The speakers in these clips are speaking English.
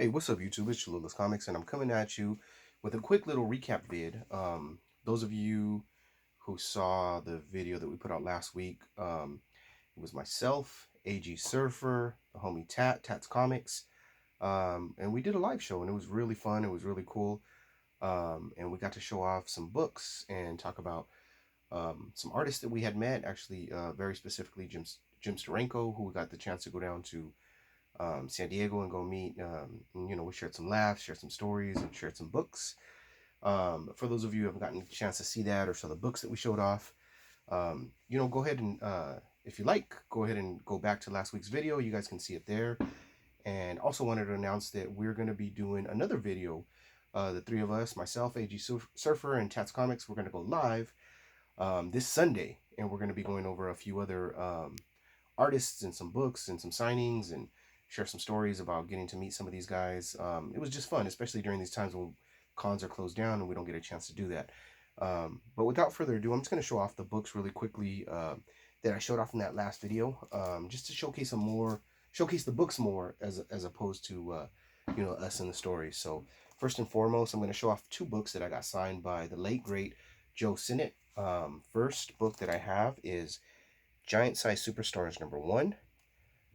Hey, what's up, YouTube? It's Cholula's Comics, and I'm coming at you with a quick little recap vid. Those of you who saw the video that we put out last week, it was myself, AG Surfer, the homie Tats Comics, and we did a live show, and it was really fun. It was really cool, and we got to show off some books and talk about some artists that we had met. Actually, very specifically, Jim Steranko, who we got the chance to go down to San Diego and go meet. We shared some laughs, shared some stories, and shared some books. For those of you who haven't gotten a chance to see that or saw the books that we showed off, go ahead and, if you like, go ahead and go back to last week's video. You guys can see it there. And also wanted to announce that we're going to be doing another video. The three of us, myself, AG Surfer, and Tats Comics, we're going to go live this Sunday. And we're going to be going over a few other artists and some books and some signings and share some stories about getting to meet some of these guys. It was just fun, especially during these times when cons are closed down and we don't get a chance to do that. But without further ado, I'm just going to show off the books really quickly that I showed off in that last video, just to showcase the books more as opposed to us in the story. So first and foremost, I'm going to show off two books that I got signed by the late great Joe Sinnott. First book that I have is Giant Size Superstars #1.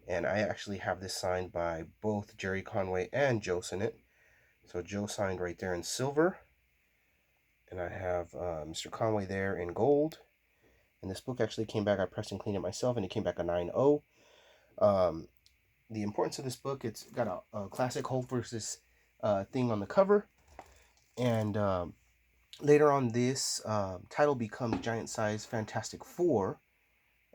And I actually have this signed by both Jerry Conway and Joe Sinnott. So Joe signed right there in silver. And I have Mr. Conway there in gold. And this book actually came back. I pressed and cleaned it myself, and it came back a 9.0. The importance of this book, it's got a classic Hulk versus thing on the cover. And later on, this title becomes Giant Size Fantastic Four.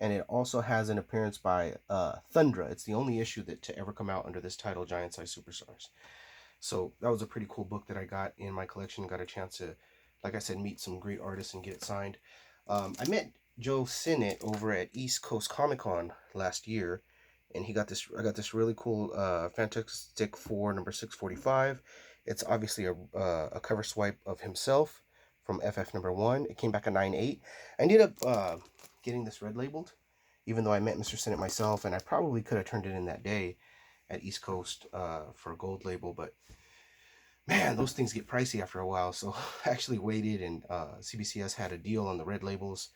And it also has an appearance by Thundra. It's the only issue to ever come out under this title, Giant Size Superstars. So that was a pretty cool book that I got in my collection. Got a chance to, like I said, meet some great artists and get it signed. I met Joe Sinnott over at East Coast Comic Con last year, and I got this really cool Fantastic Four number 645. It's obviously a cover swipe of himself from FF #1. It came back a 9.8. I ended up getting this red labeled, even though I met Mr. Sinnott myself, and I probably could have turned it in that day at East Coast for a gold label, but man, those things get pricey after a while. So I actually waited, and CBCS had a deal on the red labels,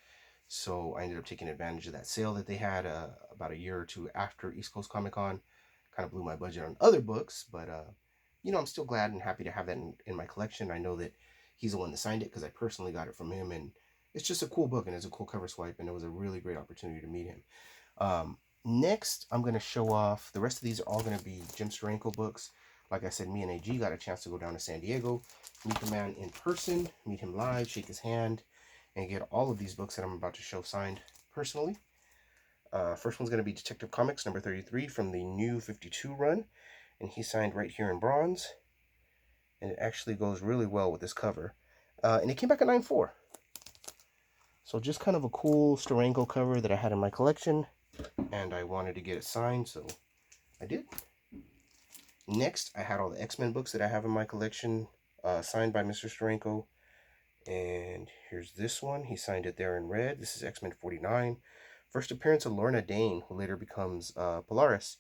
so I ended up taking advantage of that sale that they had about a year or two after East Coast Comic Con. Kind of blew my budget on other books, but I'm still glad and happy to have that in my collection. I know that he's the one that signed it because I personally got it from him, and it's just a cool book, and it's a cool cover swipe, and it was a really great opportunity to meet him. Next, I'm going to show off, the rest of these are all going to be Jim Steranko books. Like I said, me and AG got a chance to go down to San Diego, meet the man in person, meet him live, shake his hand, and get all of these books that I'm about to show signed personally. First one's going to be Detective Comics number 33 from the New 52 run, and he signed right here in bronze, and it actually goes really well with this cover. And it came back at 9.4. So just kind of a cool Steranko cover that I had in my collection, and I wanted to get it signed, so I did. Next, I had all the X-Men books that I have in my collection signed by Mr. Steranko. And here's this one. He signed it there in red. This is X-Men 49. First appearance of Lorna Dane, who later becomes Polaris.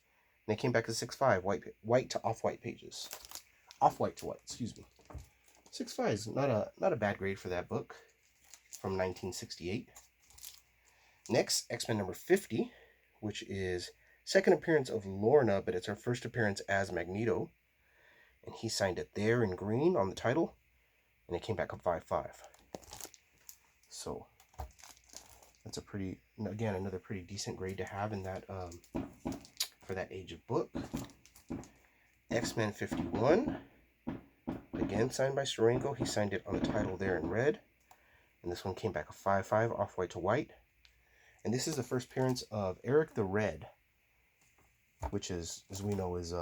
And it came back as 6.5, white to off-white pages. Off-white to white, excuse me. 6.5 is not a bad grade for that book from 1968. Next, X-Men number 50, which is second appearance of Lorna, but it's her first appearance as Magneto. And he signed it there in green on the title, and it came back up 5.5. So that's another pretty decent grade to have in that for that age of book. X-Men 51, again signed by Steranko. He signed it on the title there in red, and this one came back a 5.5, off-white to white. And this is the first appearance of Eric the Red, which is, as we know, is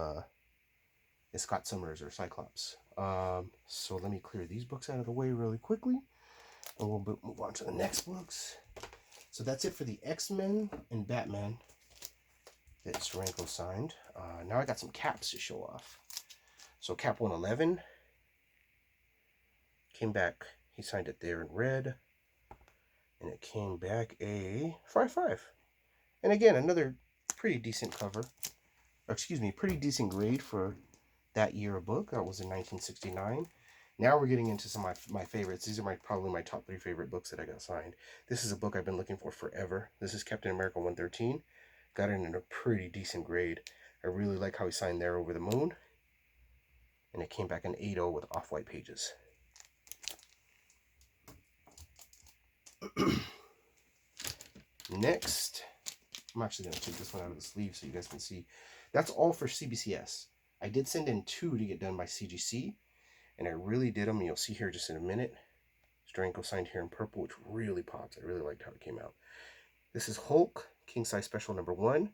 Scott Summers or Cyclops. So let me clear these books out of the way really quickly, and we'll move on to the next books. So that's it for the X-Men and Batman that Steranko signed. Now I got some caps to show off. So Cap 111 came back. He signed it there in red, and it came back a 5.5. And again, another pretty decent cover. Or excuse me, pretty decent grade for that year a book. That was in 1969. Now we're getting into some of my favorites. These are probably my top 3 favorite books that I got signed. This is a book I've been looking for forever. This is Captain America 113. Got it in a pretty decent grade. I really like how he signed There Over the Moon. And it came back in 8.0 with off-white pages. Next, I'm actually going to take this one out of the sleeve so you guys can see. That's all for CBCS. I did send in 2 to get done by CGC, and I really did them. You'll see here just in a minute. Steranko signed here in purple, which really pops. I really liked how it came out. This is Hulk, King Size Special number 1.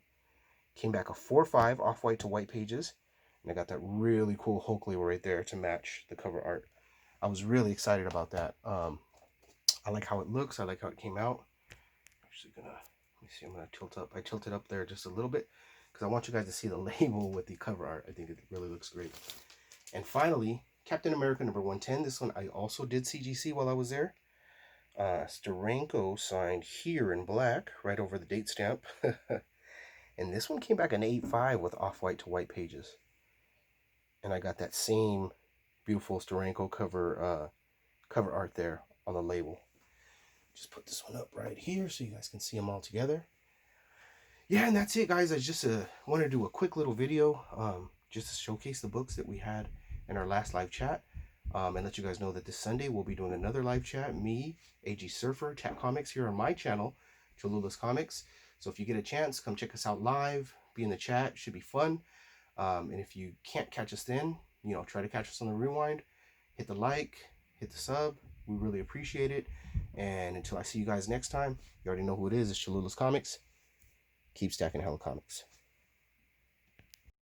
Came back a 4/5 off-white to white pages. And I got that really cool Hulk label right there to match the cover art. I was really excited about that. I like how it looks. I like how it came out. I'm actually gonna, let me see, I'm gonna tilt up. I tilted up there just a little bit because I want you guys to see the label with the cover art. I think it really looks great. And finally, Captain America number 110. This one I also did CGC while I was there. Steranko signed here in black, right over the date stamp. And this one came back an 8/5 with off-white to white pages. And I got that same beautiful Steranko cover art there on the label. Just put this one up right here so you guys can see them all together. Yeah, and that's it, guys. I just wanted to do a quick little video just to showcase the books that we had in our last live chat. And let you guys know that this Sunday we'll be doing another live chat. Me, AG Surfer, Chat Comics here on my channel, Cholula's Comics. So if you get a chance, come check us out live. Be in the chat. Should be fun. And if you can't catch us then, you know, try to catch us on the rewind. Hit the like, hit the sub. We really appreciate it. And until I see you guys next time, you already know who it is. It's Cholula's Comics. Keep stacking hella comics.